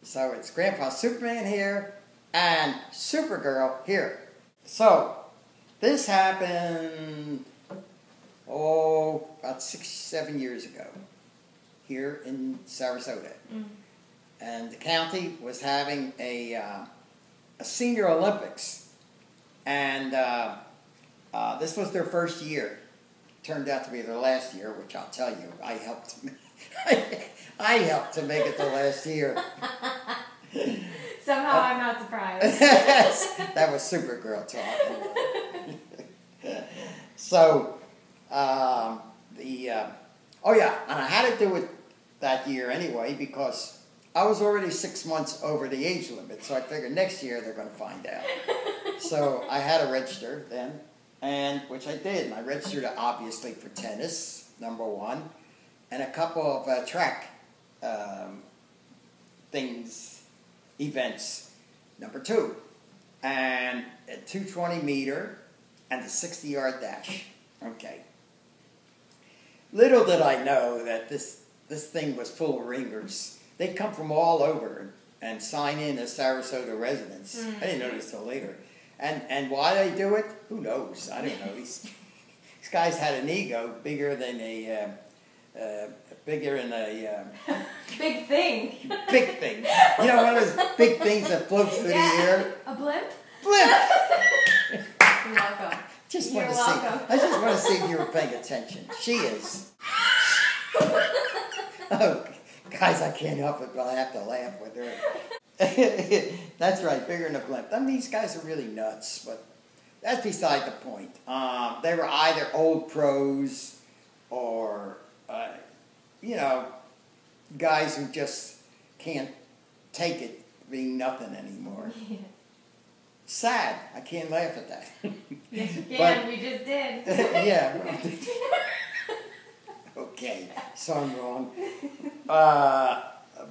So it's Grandpa Superman here and Supergirl here. So this happened, about 6-7 years ago here in Sarasota. And the county was having a senior Olympics. And this was their first year. Turned out to be their last year, which I'll tell you, I helped to make it the last year. Somehow I'm not surprised. That was Supergirl talking. So, oh yeah, and I had to do it that year anyway because I was already 6 months over the age limit, so I figured next year they're going to find out. So I had to register then, and which I did, and I registered obviously for tennis, number one, and a couple of track events, number two, and a 220 meter and the 60-yard dash. Okay. Little did I know that this thing was full of ringers. They come from all over and sign in as Sarasota residents. I didn't know this till later. And why they do it? Who knows? I don't know. These guys had an ego bigger than a big thing. Big thing. You know, one of those big things that floats through the air. A blimp? Blimp. You're welcome. You're welcome. I just want to see if you were paying attention. She is. Oh, guys, I can't help it, but I have to laugh with her. That's right, bigger than a blimp. I mean, these guys are really nuts, but that's beside the point. They were either old pros or, you know, guys who just can't take it being nothing anymore. Yeah. Sad. I can't laugh at that. Yes, you can. We just did. Yeah. Okay, so I'm wrong.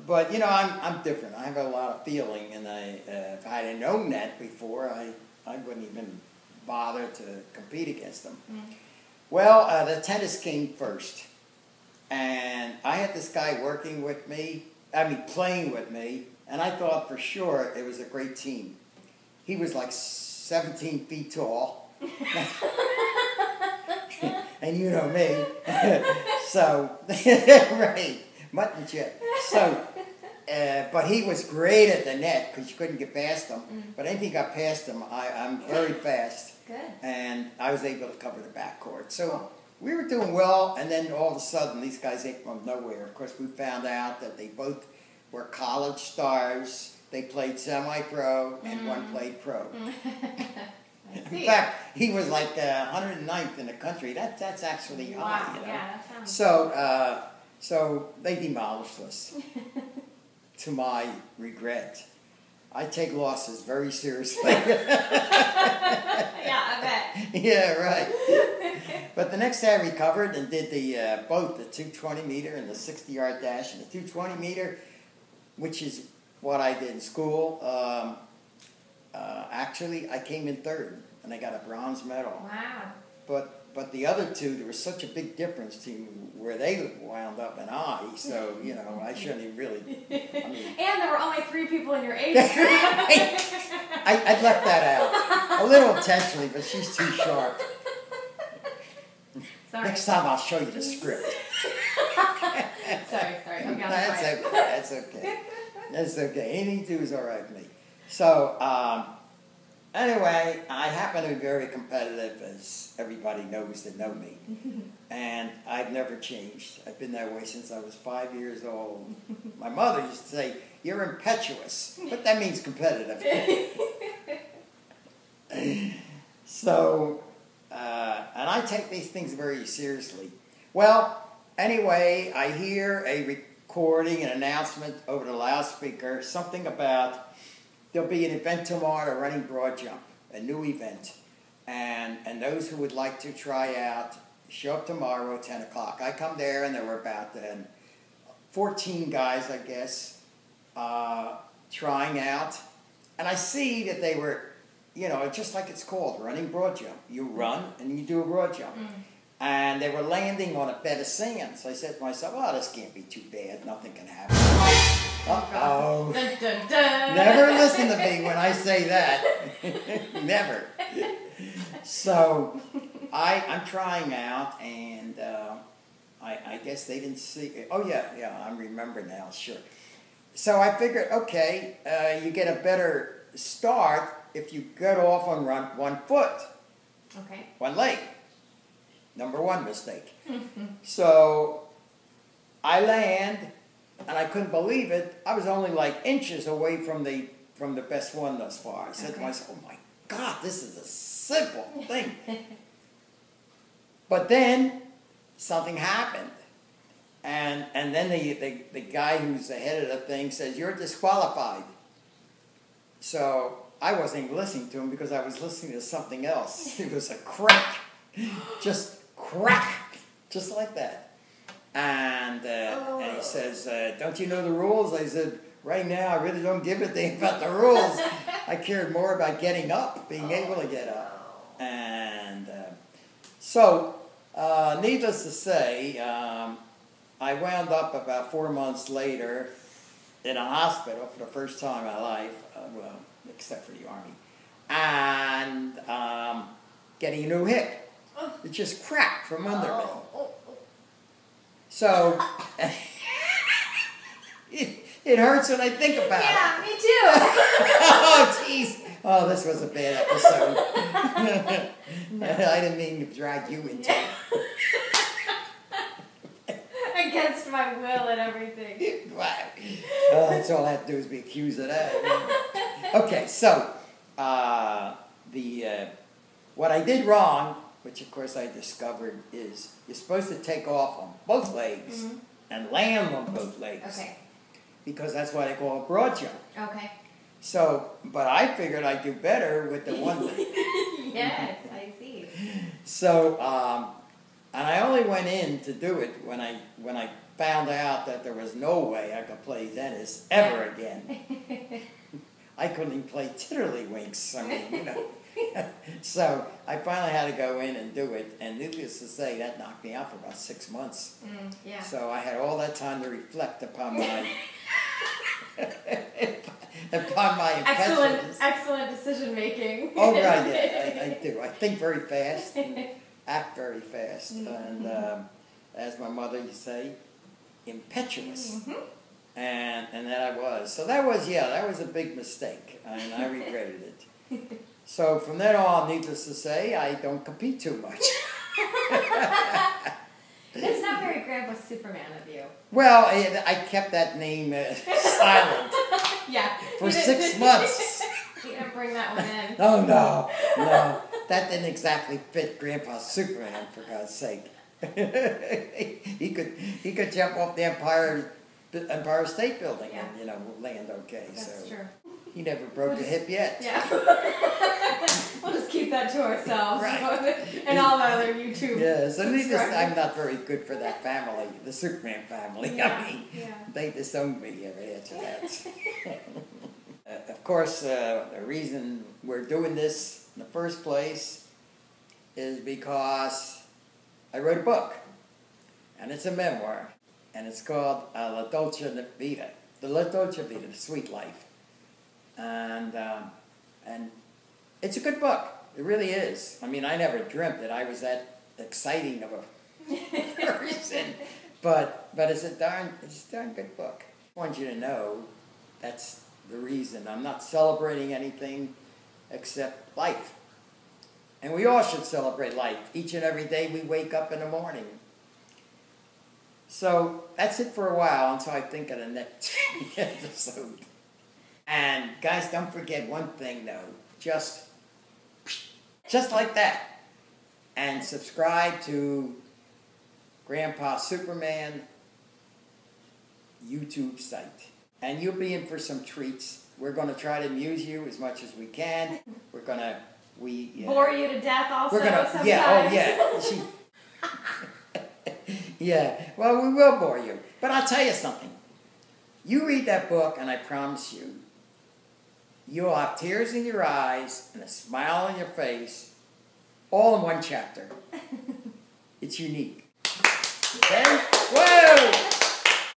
But you know, I'm different. I have a lot of feeling, and if I had known that before, I wouldn't even bother to compete against them. Well, the tennis came first, and I had this guy working with me. Playing with me, and I thought for sure it was a great team. He was like 17 feet tall. And you know me. So, right, mutton chip. So, but he was great at the net because you couldn't get past him. But anything got past him, I'm very fast. Good. And I was able to cover the backcourt. So we were doing well, and then all of a sudden these guys came from nowhere. Of course, we found out that they both were college stars. They played semi-pro, and one played pro. In fact, he was like 109th in the country. That's actually high, you know. Yeah, that sounds So they demolished us. To my regret, I take losses very seriously. Yeah, I bet. Yeah, right. But the next day I recovered and did both the 220 meter and the 60-yard dash. And the 220 meter, which is what I did in school. Actually, I came in third, and I got a bronze medal. Wow. But the other two, there was such a big difference to where they wound up and so, you know, I shouldn't even really... And there were only 3 people in your age group. I left that out. A little intentionally, but she's too sharp. Sorry. Next time I'll show you the script. Sorry. That's okay. That's okay. Anything to do is all right with me. So, anyway, I happen to be very competitive, as everybody knows that know me. And I've never changed. I've been that way since I was 5 years old. My mother used to say, "You're impetuous," but that means competitive. So, and I take these things very seriously. Well, anyway, I hear a recording, an announcement over the loudspeaker, something about there'll be an event tomorrow, running broad jump, a new event. And those who would like to try out, show up tomorrow at 10 o'clock. I come there, and there were about 14 guys, I guess, trying out. And I see that they were, you know, just like it's called, running broad jump. You run, and you do a broad jump. and they were landing on a bed of sand. So I said to myself, "Oh, this can't be too bad. Nothing can happen." Uh-oh. Dun, dun, dun. Never listen to me when I say that. Never. So I'm trying out, and I guess they didn't see. Oh yeah, I remember now. Sure. So I figured, okay, you get a better start if you get off on one foot, Okay. one leg. Number one mistake. So I land, and I couldn't believe it. I was only like inches away from the best one thus far. I said to myself, "Oh my God, this is a simple thing." But then something happened, and then the guy who's the head of the thing says, "You're disqualified." So I wasn't even listening to him because I was listening to something else. It was a crack, just crack, just like that. And he says, "Don't you know the rules?" I said, "Right now, I really don't give a damn about the rules. I cared more about getting up, being able to get up." And so, needless to say, I wound up about 4 months later in a hospital for the first time in my life, well, except for the Army, and getting a new hip. It just cracked from under me. So, it hurts when I think about it. Yeah, me too. Oh, jeez. Oh, this was a bad episode. I didn't mean to drag you into it. Against my will and everything. Wow. That's all I have to do is be accused of that. Okay, so what I did wrong, which of course I discovered, is you're supposed to take off on both legs and land on both legs. Okay. Because that's what I call a broad jump. Okay. So, but I figured I'd do better with the one leg. Yes, I see. So, and I only went in to do it when I found out that there was no way I could play tennis ever again. I couldn't even play tiddlywinks. I mean, you know. So I finally had to go in and do it, and needless to say, that knocked me out for about 6 months. Yeah. So I had all that time to reflect upon my impressions. Excellent decision making. Oh right, yeah, I do. I think very fast, and act very fast, and as my mother used to say, impetuous. And that I was. So that was a big mistake, and I regretted it. So from then on, needless to say, I don't compete too much. It's not very Grandpa Superman of you. Well, I kept that name silent Yeah. for 6 months. You didn't bring that one in. Oh no, that didn't exactly fit Grandpa Superman, for God's sake. he could jump off the Empire State Building and land okay. That's true. He never broke a hip yet. Yeah. We'll just keep that to ourselves. Right. And all the other YouTube. Yeah, so I'm not very good for that family, the Superman family. Yeah, I mean, yeah. they disowned me ever after that. Of course, the reason we're doing this in the first place is because I wrote a book, and it's a memoir, and it's called La Dolce Vita, the La Dolce Vita, the Sweet Life. And it's a good book. It really is. I mean, I never dreamt that I was that exciting of a person, but it's a darn good book. I want you to know that's the reason. I'm not celebrating anything except life, and we all should celebrate life each and every day we wake up in the morning. So that's it for a while until I think of the next episode. And guys, don't forget one thing though, just like that. And subscribe to Grandpa Superman YouTube site. And you'll be in for some treats. We're going to try to amuse you as much as we can. We're going to, bore you to death also we're gonna, sometimes. Yeah, yeah, well, we will bore you. But I'll tell you something. You read that book, and I promise you, you'll have tears in your eyes and a smile on your face, all in one chapter. It's unique. Okay?